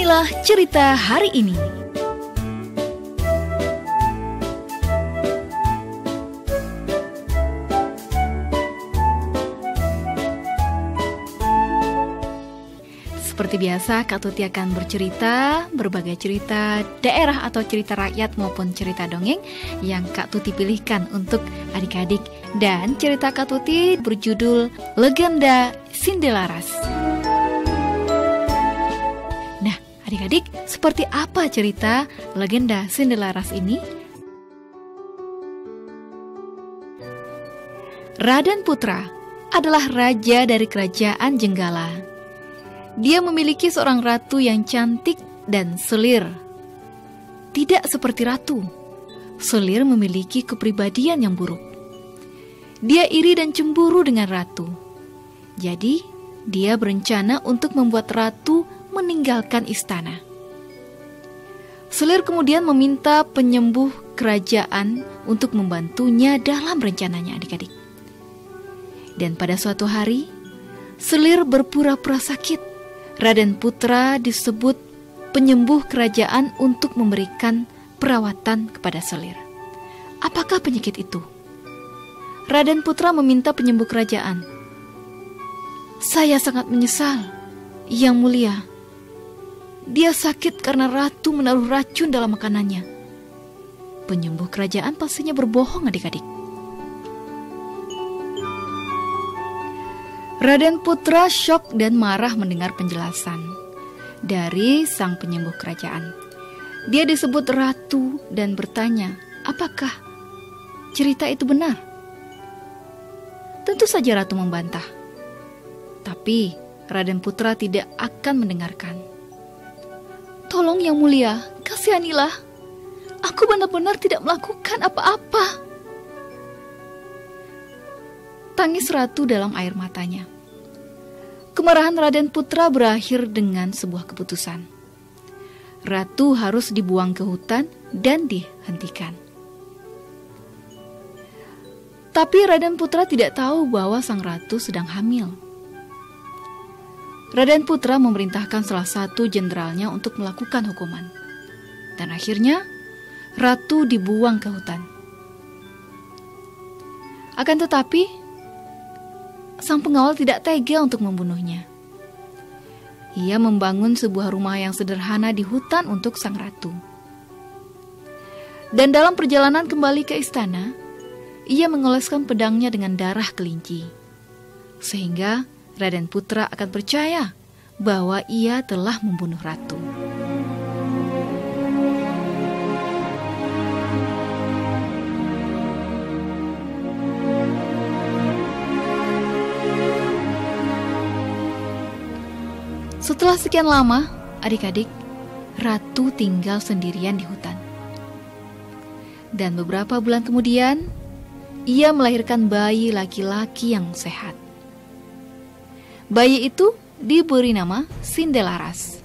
Inilah cerita hari ini. Seperti biasa, Kak Tuti akan bercerita berbagai cerita daerah atau cerita rakyat maupun cerita dongeng yang Kak Tuti pilihkan untuk adik-adik. Dan cerita Kak Tuti berjudul Legenda Sindelaras. Nah, adik-adik, seperti apa cerita Legenda Sindelaras ini? Raden Putra adalah raja dari kerajaan Jenggala. Dia memiliki seorang ratu yang cantik dan selir. Tidak seperti ratu, selir memiliki kepribadian yang buruk. Dia iri dan cemburu dengan ratu. Jadi, dia berencana untuk membuat ratu meninggalkan istana. Selir kemudian meminta penyembuh kerajaan untuk membantunya dalam rencananya, adik-adik. Dan pada suatu hari, Selir berpura-pura sakit. Raden Putra disebut penyembuh kerajaan untuk memberikan perawatan kepada Selir. Apakah penyakit itu? Raden Putra meminta penyembuh kerajaan. Saya sangat menyesal, Yang Mulia. Dia sakit karena ratu menaruh racun dalam makanannya. Penyembuh kerajaan pastinya berbohong, adik-adik. Raden Putra syok dan marah mendengar penjelasan dari sang penyembuh kerajaan. Dia disebut ratu dan bertanya, apakah cerita itu benar? Tentu saja ratu membantah. Tapi Raden Putra tidak akan mendengarkan. Tolong Yang Mulia, kasihanilah. Aku benar-benar tidak melakukan apa-apa. Tangis ratu dalam air matanya. Kemarahan Raden Putra berakhir dengan sebuah keputusan. Ratu harus dibuang ke hutan dan dihentikan. Tapi Raden Putra tidak tahu bahwa sang ratu sedang hamil. Raden Putra memerintahkan salah satu jenderalnya untuk melakukan hukuman. Dan akhirnya, ratu dibuang ke hutan. Akan tetapi, sang pengawal tidak tega untuk membunuhnya. Ia membangun sebuah rumah yang sederhana di hutan untuk sang ratu. Dan dalam perjalanan kembali ke istana, ia mengoleskan pedangnya dengan darah kelinci. Sehingga Raden Putra akan percaya bahwa ia telah membunuh ratu. Setelah sekian lama, adik-adik, ratu tinggal sendirian di hutan. Dan beberapa bulan kemudian, ia melahirkan bayi laki-laki yang sehat. Bayi itu diberi nama Sindelaras.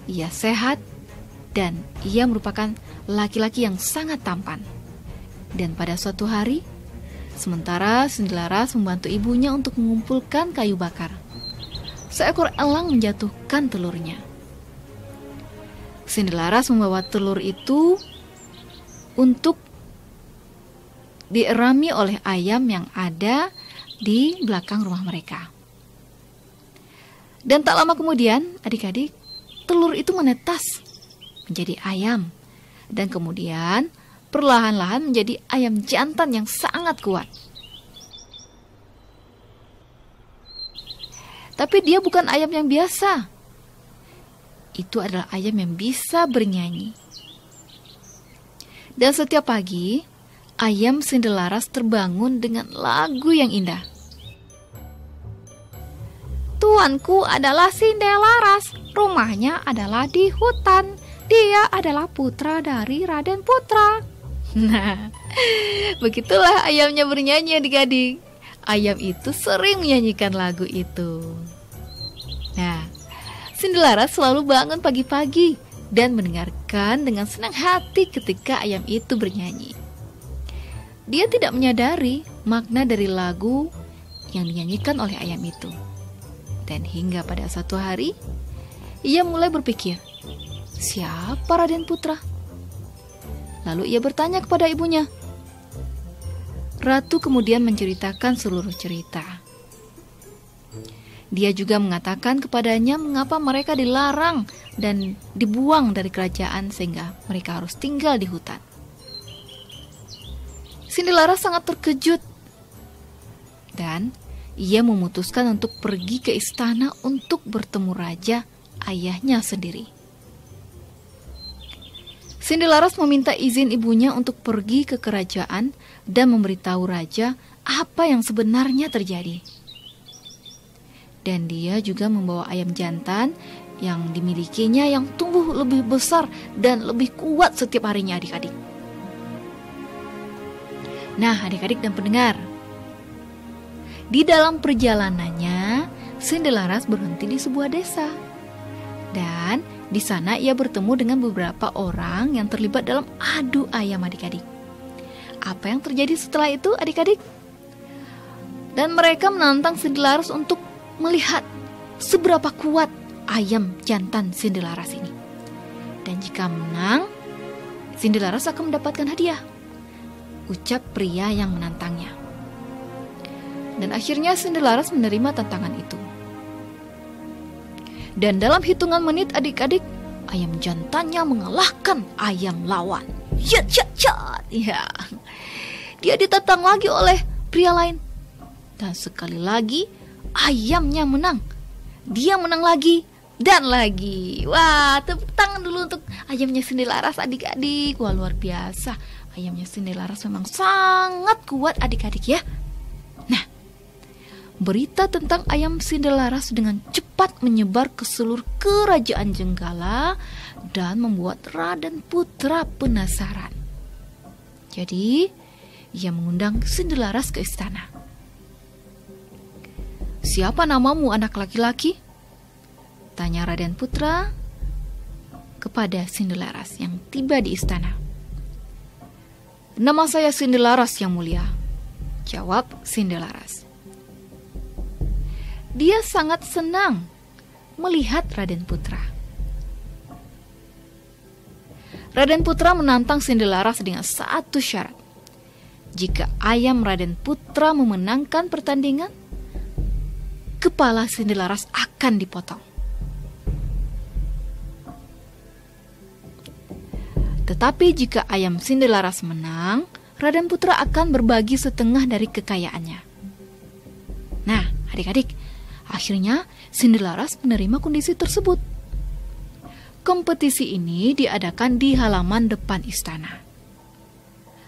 Ia sehat dan ia merupakan laki-laki yang sangat tampan. Dan pada suatu hari, sementara Sindelaras membantu ibunya untuk mengumpulkan kayu bakar, seekor elang menjatuhkan telurnya. Sindelaras membawa telur itu untuk dierami oleh ayam yang ada di belakang rumah mereka. Dan tak lama kemudian, adik-adik, telur itu menetas menjadi ayam. Dan kemudian perlahan-lahan menjadi ayam jantan yang sangat kuat. Tapi dia bukan ayam yang biasa. Itu adalah ayam yang bisa bernyanyi. Dan setiap pagi, ayam Sindelaras terbangun dengan lagu yang indah. Tuanku adalah Sindelaras, rumahnya adalah di hutan. Dia adalah putra dari Raden Putra. Nah, begitulah ayamnya bernyanyi, adik-adik. Ayam itu sering menyanyikan lagu itu. Nah, Sindelaras selalu bangun pagi-pagi dan mendengarkan dengan senang hati ketika ayam itu bernyanyi. Dia tidak menyadari makna dari lagu yang dinyanyikan oleh ayam itu. Dan hingga pada suatu hari, ia mulai berpikir, "Siapa Raden Putra?" Lalu ia bertanya kepada ibunya. Ratu kemudian menceritakan seluruh cerita. Dia juga mengatakan kepadanya mengapa mereka dilarang dan dibuang dari kerajaan sehingga mereka harus tinggal di hutan. Cinderella sangat terkejut dan ia memutuskan untuk pergi ke istana untuk bertemu raja, ayahnya sendiri. Cinderella meminta izin ibunya untuk pergi ke kerajaan dan memberitahu raja apa yang sebenarnya terjadi. Dan dia juga membawa ayam jantan yang dimilikinya yang tumbuh lebih besar dan lebih kuat setiap harinya, adik-adik. Nah, adik-adik dan pendengar, di dalam perjalanannya, Cinderella berhenti di sebuah desa. Dan di sana ia bertemu dengan beberapa orang yang terlibat dalam adu ayam, adik-adik. Apa yang terjadi setelah itu, adik-adik? Dan mereka menantang Cinderella untuk melihat seberapa kuat ayam jantan Cinderella ini. Dan jika menang, Cinderella akan mendapatkan hadiah, ucap pria yang menantangnya. Dan akhirnya Cinderella menerima tantangan itu. Dan dalam hitungan menit, adik-adik, ayam jantannya mengalahkan ayam lawan. Ya. Dia ditantang lagi oleh pria lain. Dan sekali lagi ayamnya menang. Dia menang lagi dan lagi. Wah, tepuk tangan dulu untuk ayamnya Cinderella, adik-adik. Wah, luar biasa. Ayamnya Cinderella memang sangat kuat, adik-adik ya. Nah, berita tentang ayam Cinderella dengan cepat menyebar ke seluruh kerajaan Jenggala dan membuat Raden Putra penasaran. Jadi, ia mengundang Cinderella ke istana. "Siapa namamu, anak laki-laki?" tanya Raden Putra kepada Cinderella yang tiba di istana. "Nama saya Cinderella, yang mulia," jawab Cinderella. Dia sangat senang melihat Raden Putra. Raden Putra menantang Cinderella dengan satu syarat. Jika ayam Raden Putra memenangkan pertandingan, kepala Cinderella akan dipotong. Tetapi jika ayam Cinderella menang, Raden Putra akan berbagi setengah dari kekayaannya. Nah, adik-adik, akhirnya Cinderella menerima kondisi tersebut. Kompetisi ini diadakan di halaman depan istana.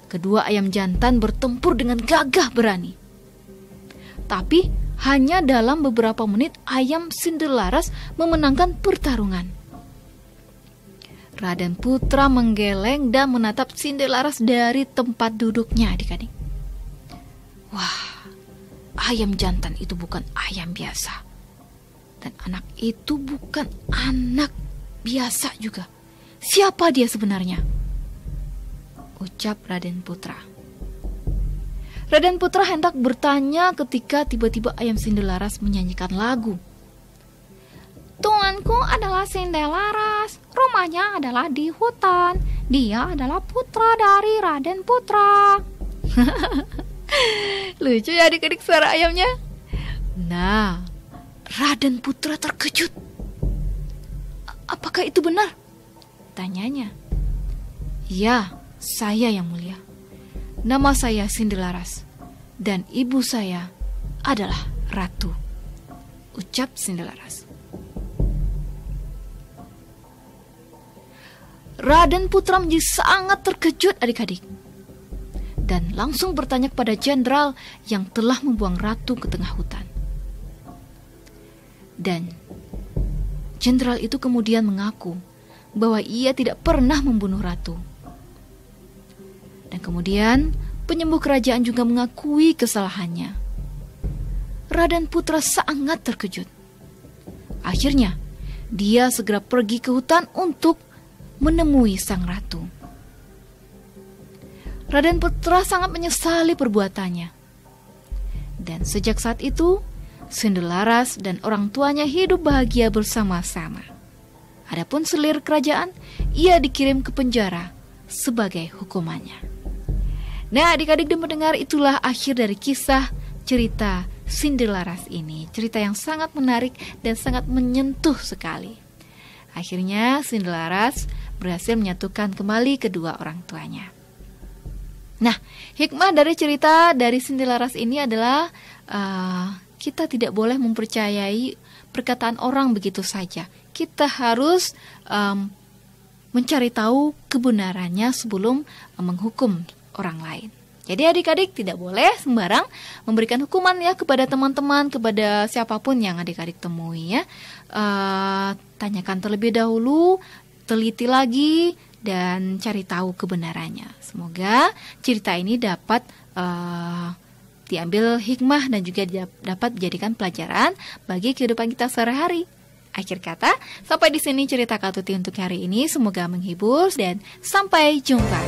Kedua ayam jantan bertempur dengan gagah berani. Tapi hanya dalam beberapa menit ayam Cinderella memenangkan pertarungan. Raden Putra menggeleng dan menatap Cinderella dari tempat duduknya, adik-adik. Wah, ayam jantan itu bukan ayam biasa. Dan anak itu bukan anak biasa juga. Siapa dia sebenarnya? Ucap Raden Putra. Raden Putra hendak bertanya ketika tiba-tiba ayam Cinderella menyanyikan lagu. "Tuanku adalah Cinderella, rumahnya adalah di hutan. Dia adalah putra dari Raden Putra." Lucu ya adik-adik suara ayamnya. Nah, Raden Putra terkejut. "Apakah itu benar?" tanyanya. "Ya, saya yang mulia. Nama saya Cinderella dan ibu saya adalah ratu," ucap Cinderella. Raden Putra menjadi sangat terkejut, adik-adik, dan langsung bertanya kepada jenderal yang telah membuang ratu ke tengah hutan. Dan jenderal itu kemudian mengaku bahwa ia tidak pernah membunuh ratu. Dan kemudian penyembuh kerajaan juga mengakui kesalahannya. Raden Putra sangat terkejut. Akhirnya, dia segera pergi ke hutan untuk menemui sang ratu. Raden Putra sangat menyesali perbuatannya. Dan sejak saat itu, Cinderella dan orang tuanya hidup bahagia bersama-sama. Adapun selir kerajaan, ia dikirim ke penjara sebagai hukumannya. Nah, adik-adik dan pendengar, itulah akhir dari kisah cerita Cinderlaras ini. Cerita yang sangat menarik dan sangat menyentuh sekali. Akhirnya Cinderlaras berhasil menyatukan kembali kedua orang tuanya. Nah, hikmah dari cerita dari Cinderlaras ini adalah kita tidak boleh mempercayai perkataan orang begitu saja. Kita harus mencari tahu kebenarannya sebelum menghukum orang lain. Jadi adik-adik tidak boleh sembarang memberikan hukuman ya kepada teman-teman, kepada siapapun yang adik-adik temui ya. Tanyakan terlebih dahulu, teliti lagi, dan cari tahu kebenarannya. Semoga cerita ini dapat diambil hikmah dan juga dapat dijadikan pelajaran bagi kehidupan kita sehari-hari. Akhir kata, sampai di sini cerita Kak Tuti untuk hari ini. Semoga menghibur dan sampai jumpa.